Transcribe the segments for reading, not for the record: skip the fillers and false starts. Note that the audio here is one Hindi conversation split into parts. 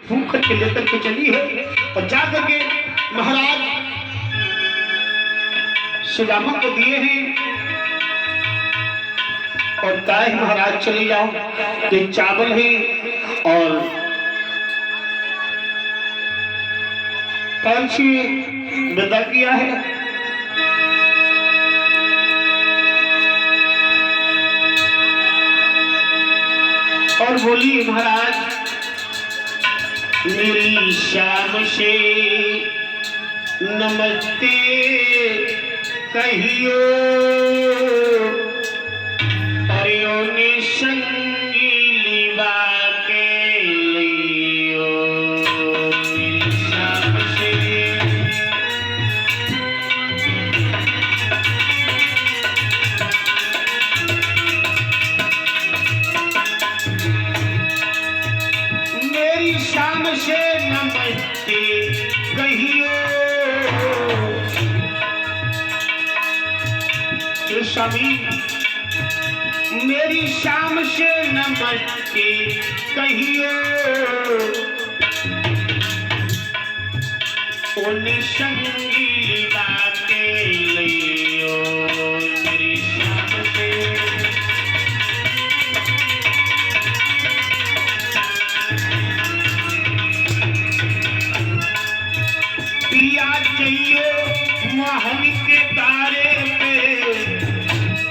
फूंक करके लेकर के चली है और जाकर के महाराज सुदामा को दिए हैं और कहा है महाराज चले जाओ, ये चावल है और पंछी विदा किया है। और बोली महाराज मेरी शाम से नमस्ते कहियो, अरे संगी लिवा के लियो, मेरी शाम से मेरी शाम से नमस्ते कहियो, स्वामी मेरी शाम से नमस्ते कहियो, उन संगी बातें लियो, मेरी शाम से पिया चाहिए मोहन के तारे पे,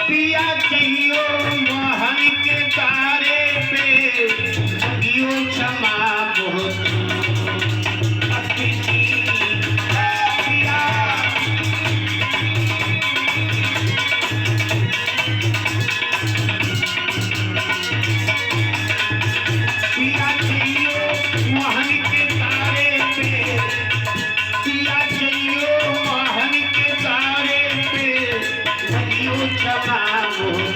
पिया चाहिए मोहन के तारे पे, दियो क्षमा बहुत अपनी पिया, पिया चाहिए मोहन के तारे पे, पिया चाहिए मोहन के तारे पे, दियो क्षमा बहुत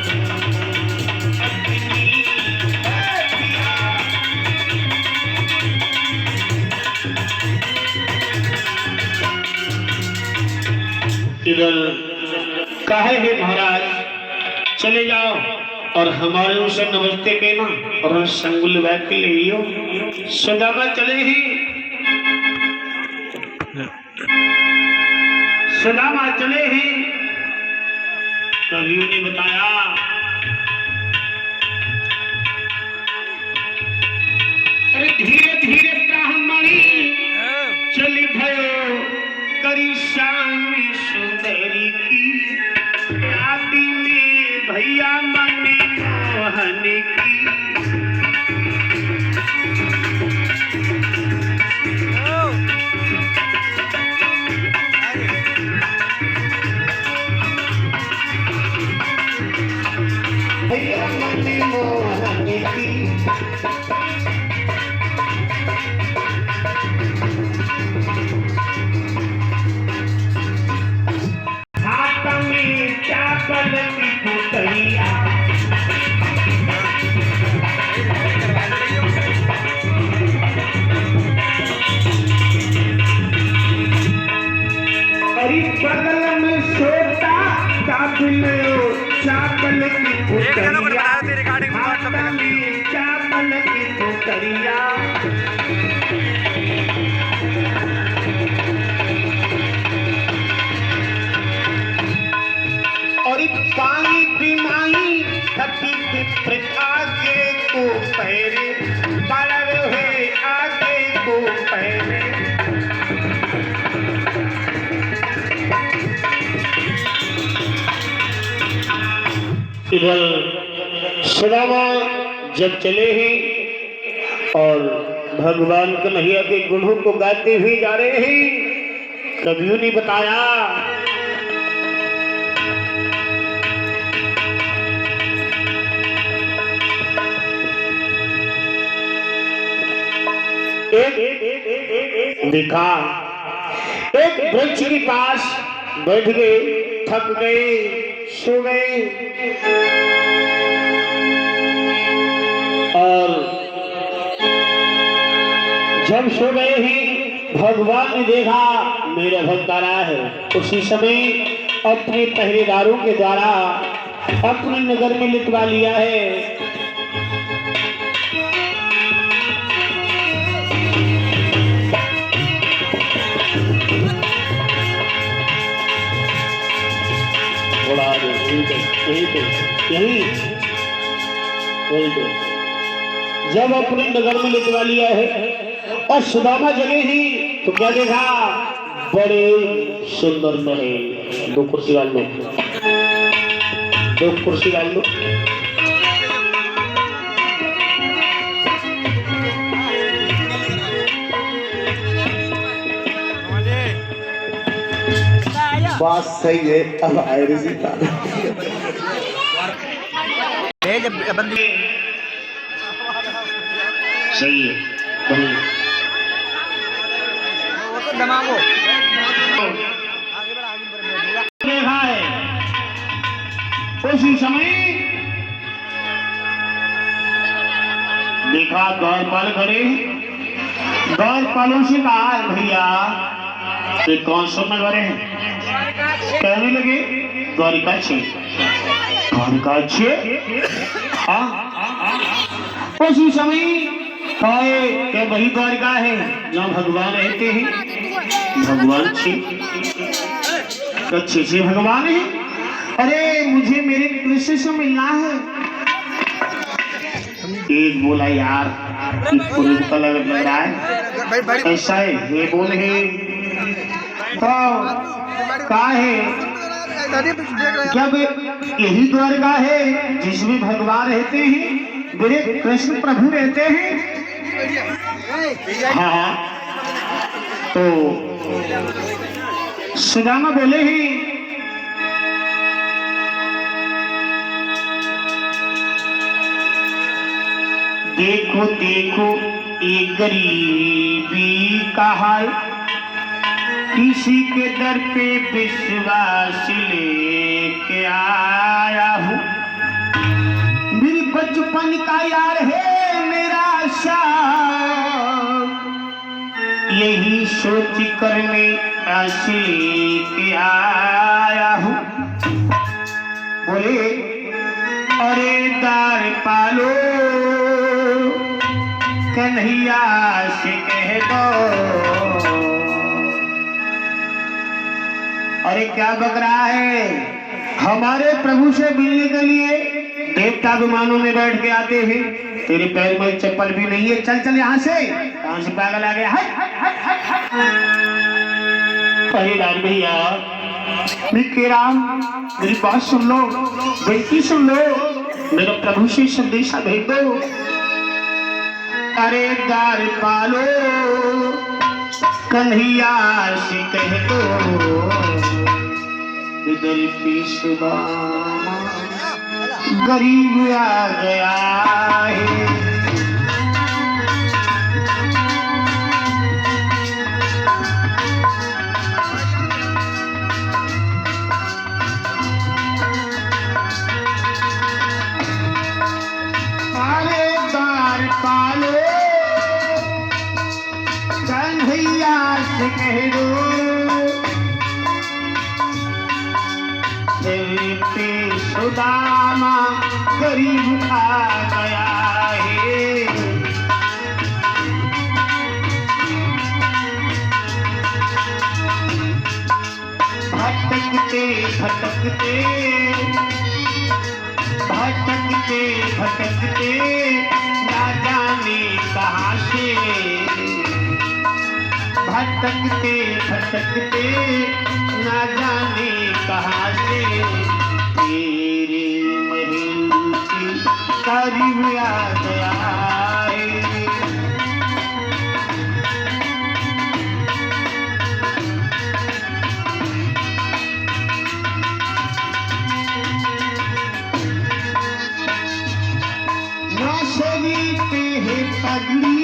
इधर काहे है महाराज चले जाओ और हमारे उसे नमस्ते कहना और संगुल बैठ के ले लियो। सुदामा चले ही, सुदामा चले ही, कवियों ने बताया अरे धीरे धीरे ब्राह्मणी चली भयो करी शाम सुंदरी की, राती में भैया मन मोहन की, भैया मन मोहन की, चावल की कुटैया, अरे बगल में सोता चावल की कुटैया, चावल की कुटैया, और पानी बिमाई थकी विपरीत आगे को पहरे, बड़े हुए आगे को पहरे, इधर सुदामा जब चले ही और भगवान कन्हैया के गुणों को गाते हुए जा रहे हैं, कवियों ने बताया देखा एक वृक्ष के पास बैठ गए, थक गए, सो गए और जब सो गए ही भगवान ने देखा मेरा भक्त आ रहा है। उसी समय अपने पहरेदारों के द्वारा अपने नगर में लिटवा लिया है। थोड़ा आगे, यही जब अपने नगर में लिखवा लिया है और सुदामा जगह ही तो क्या देखा, बड़े सुंदर महल। दो कुर्सी डाल लो, दो कुर्सी डाल लो। बात सही है। अब आयरस ही था सही है देखा है उसी समय देखा गौरपाल खड़े, गौरपालों से कहा है भैया ये कौन सा नगर है? कहने लगे द्वारिका छे। द्वारिका छे? उसी समय कहे कि वही द्वारिका है जहाँ भगवान रहते हैं। भगवान छे, अच्छे से भगवान है। अरे मुझे मेरे कृष्ण से मिलना है। एक बोला यार का लग रहा है, ऐसा है ये बोले तो का है क्या यही द्वारका है जिसमें भगवान रहते हैं, मेरे कृष्ण प्रभु रहते हैं? हाँ तो सुदामा बोले ही देखो देखो ये गरीबी का हाल, किसी के दर पे विश्वास लेके आया हूँ। मेरी बचपन का यार है मेरा शौक, यही सोच कर मैं आस लेके आया हूँ। बोले अरे दार पालो कन्हैया से कह दो। अरे क्या बक रहा है? हमारे प्रभु से मिलने के लिए देवता विमानों में बैठ के आते हैं, तेरे पैर में चप्पल भी नहीं है, चल चल यहाँ से पागल आ गया। राम भैया मेरी बात सुन लो, बेटी सुन लो, मेरे प्रभु से संदेशा भेज दो। अरे दार पालो कन्हैया से कह दो, इधर सुदामा गरीब आ गया है। अरे दार पालो कन्हैया से कह दो, सुदामा गरीब आ गया है। भटकते भटकते भटकते भटकते ना जाने कहाँ से, भटकते भटकते ना जाने कहाँ से तेरे महल के करीब आ गया है। ना शरीर पे है पगड़ी,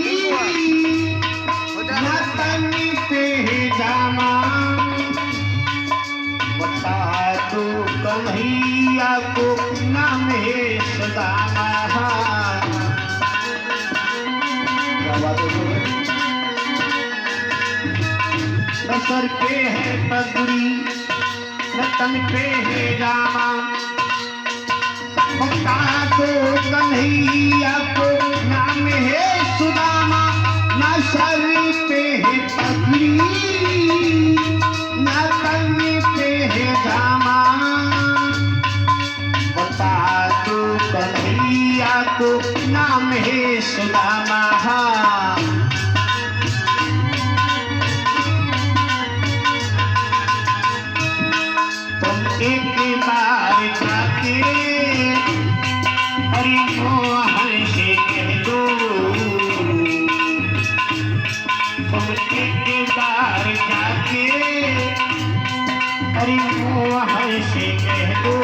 ना तन पे है जामा, तो कन्हैया को नाम है सुदामा। न सर पे है पगड़ी, न तन पे है जामा, तो कन्हैया को नाम है सुदामा। न सर तुम एक बार जाके अरे वहाँ से कह दो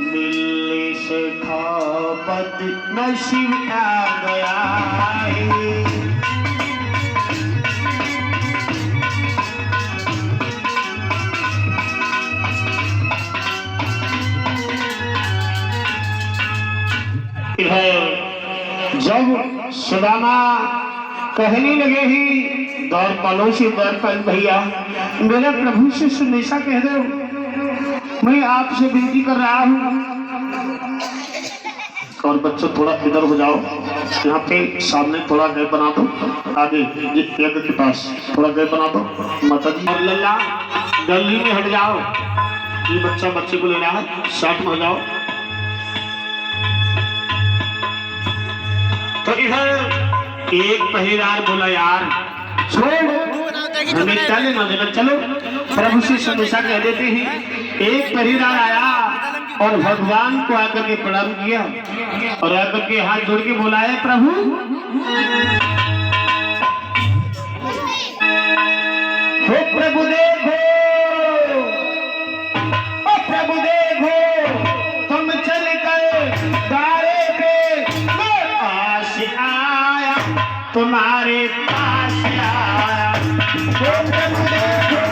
मिलने से बद नसीब आ गया है। जब सुदामा कहने लगे ही दौड़ पड़ोसी दौड़ पर भैया मेरे प्रभु से सुनेशा कह दो मैं आपसे विनती कर रहा हूँ। और बच्चों थोड़ा इधर हो जाओ, यहाँ पे सामने थोड़ा गैप बना दो, आगे यज्ञ के पास थोड़ा गैप बना दो माता जी। और लल्ला गली में हट जाओ, ये बच्चा बच्चे को लेना है, साथ में हो जाओ। तो इधर एक पहरेदार बोला यार छोड़ हमें क्या लेना देना, चलो प्रभु से संदेशा कह देते हैं। एक पहरेदार आया और भगवान को आकर के प्रणाम किया और आकर के हाथ जोड़ के बोला है प्रभु हे प्रभु देखो, ओ प्रभु देखो तुम चल कर दारे पे मैं पास आया, तुम्हारे पास आया। हे प्रभु देखो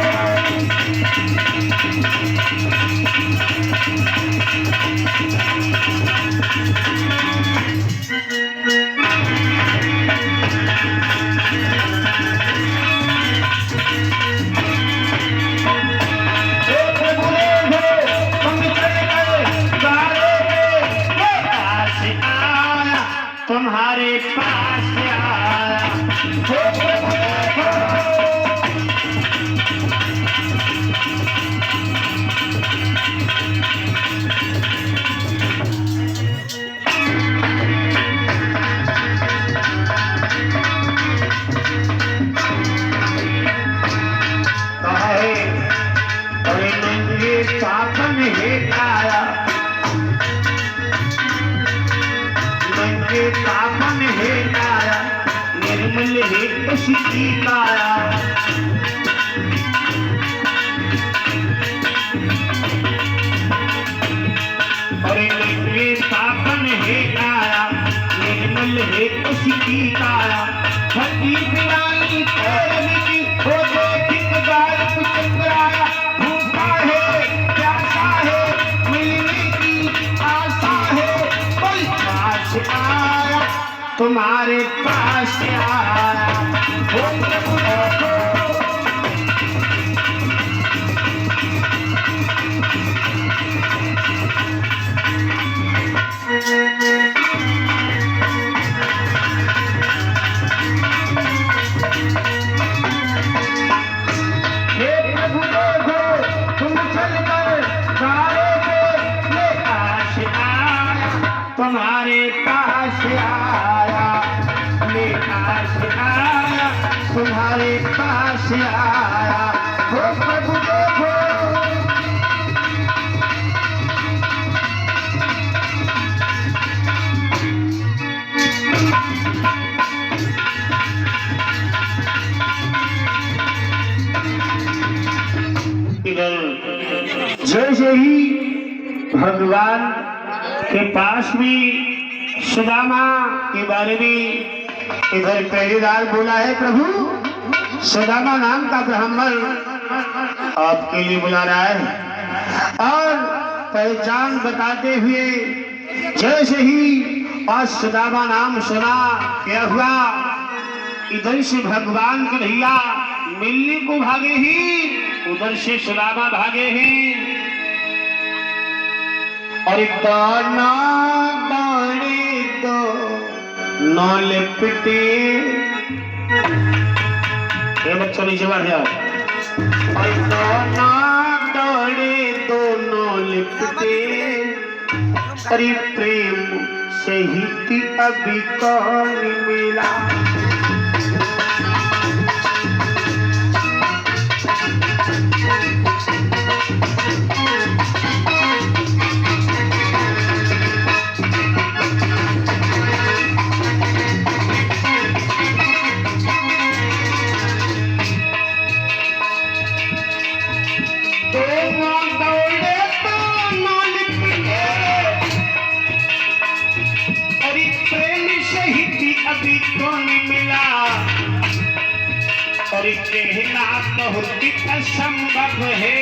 तुम्हारे पास आया। अरे नंगे पापन है आया, नंगे पापन है आया, निर्मल है उसकी काया। अरे नंगे पापन है आया, निर्मल है उसकी काया। भक्ति बिनाई तेरे की हो देखित गाय चंद्राया, भूखा है प्यासा है मिलने की आशा है, कोई पास आया तुम्हारे पास आया। तुम्हारे पास आया, मैं पास आया, तुम्हारे पास आया। हो प्रभु देखो इधर जैसे ही भगवान के पास में सुदामा के बारे में इधर पहरेदार बोला है प्रभु सुदामा नाम का ब्राह्मण आपके लिए बुला रहा है। और पहचान बताते हुए जैसे ही आज सुदामा नाम सुना क्या हुआ, इधर से भगवान कन्हैया मिलने को भागे ही उधर से सुदामा भागे हैं। और दाना दाने दो न लिपटे, ये बच्चों नीचे बैठ जाओ। और दाना दाने दो न लिपटे, अरे प्रेम सहित अभी कौन मिला। और कहना बहुत असंभव है,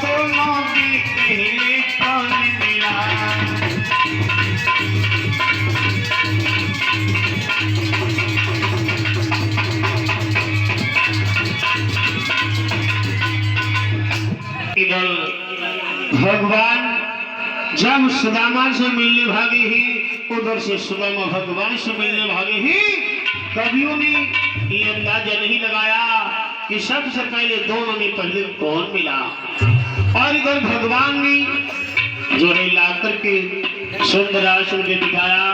दोनों की पहले कौन मिला। इधर भगवान जब सुदामा से मिलने भागे ही, उधर से सुदामा भगवान से मिलने भागे ही, कवियों ने ये अंदाजा नहीं लगाया कि सबसे पहले दोनों में पहले कौन मिला। और इधर भगवान ने जो है ला करके सुंदर आसन में बिठाया,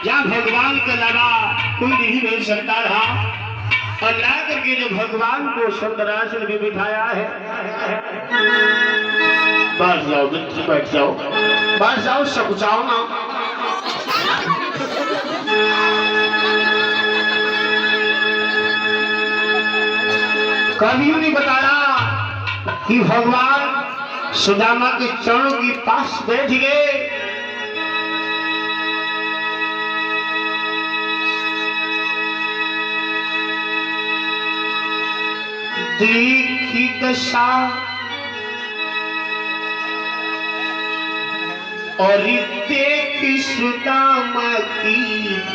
जहाँ भगवान का लगा कोई नहीं बैठ सकता था, और ला करके जो भगवान को सुंदर आसन में बिठाया है। बैठ जाओ मित्र, बैठ जाओ, बैठ जाओ, सकुचाओ ना। कवियों ने बताया कि भगवान सुदामा के चरणों के पास बैठ गए। देखी दशा और देखी सुदामा की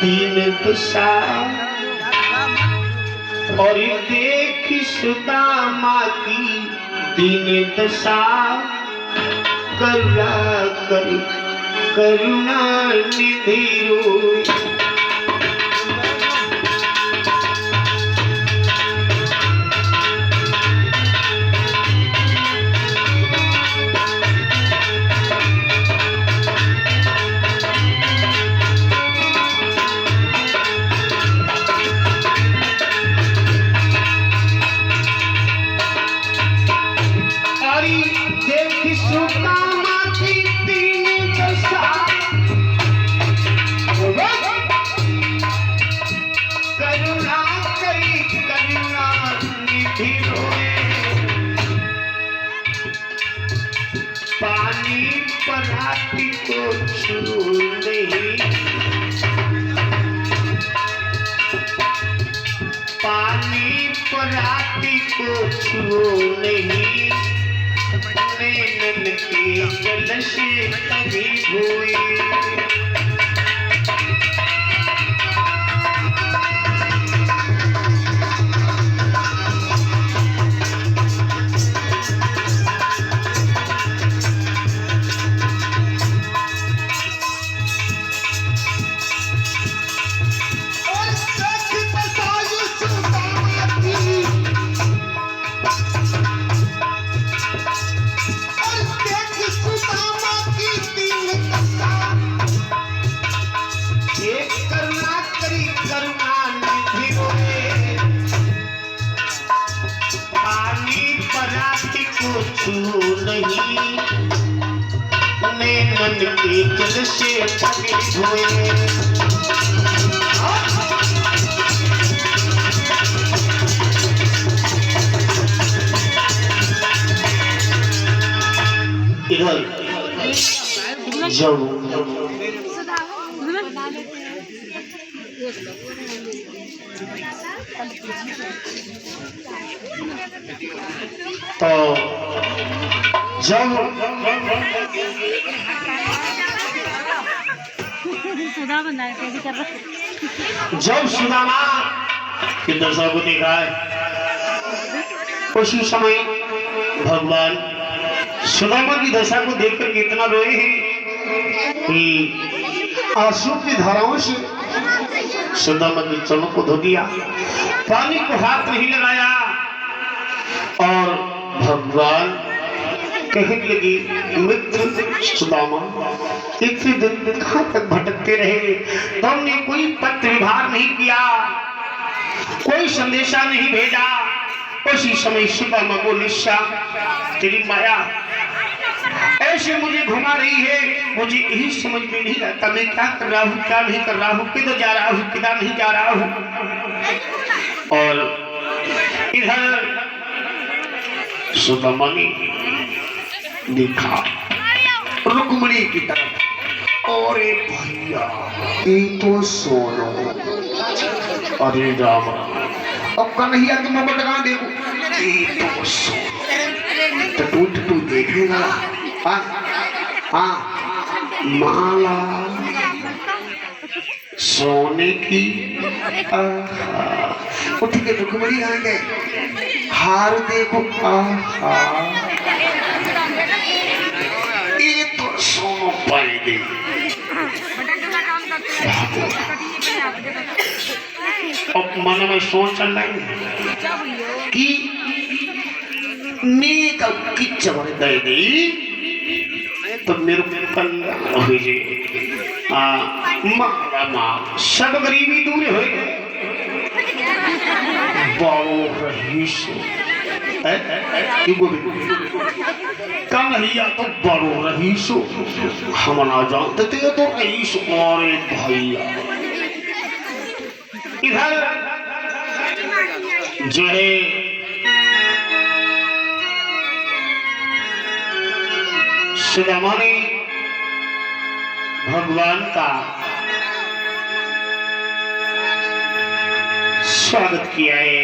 दीन दशा, और देखी सुदामा की दीन दशा, करुणा कर करुणा निधि रोए। पानी पराती को छू नहीं, पानी पराती को छू नहीं, नैनन के जल से कभी हुई। नहीं नैनन के जल से ढके हुए। इधर जब तो जब सुदामा की दशा को देखा है, उसी समय भगवान सुदामा की दशा को देखकर इतना रोए हैं कि आंसू की धाराओं से सुदामा के चरणों को धो दिया, पानी को हाथ नहीं लगाया। और भगवान कहने लगी, मित्र सुदामा, इतने दिन कहाँ तक भटकते रहे, तुमने कोई पत्र व्यवहार नहीं किया, कोई संदेशा नहीं भेजा। उसी समय सुदामा को निशा, तेरी माया ऐसे मुझे घुमा रही है, मुझे यही समझ में नहीं आता मैं क्या कर रहा हूँ, क्या नहीं कर रहा हूँ, किधर जा रहा हूँ, किधर नहीं जा रहा हूँ। और इधर सुदामा ने देखा रुक्मिणी की तरफ, और भैया ये तो सोनो, अरे राम और कन्हैया के मोबाइल कहाँ देखो टू देखेगा हाँ माला सोने की उठ के रुकमणी आ गए हार देखो ये तो सोनो पाई दे अब मन में सोच चल रही कि नेक की चवर दे दी तो मेरे कल्याण हो जे माँ सब गरीबी दूर हो बारो रहीस कन्हैया तो बड़ो रहीस हम ना जानते थे तो रहीस और भैया इधर जो है सुदामा ने भगवान का स्वागत किया है।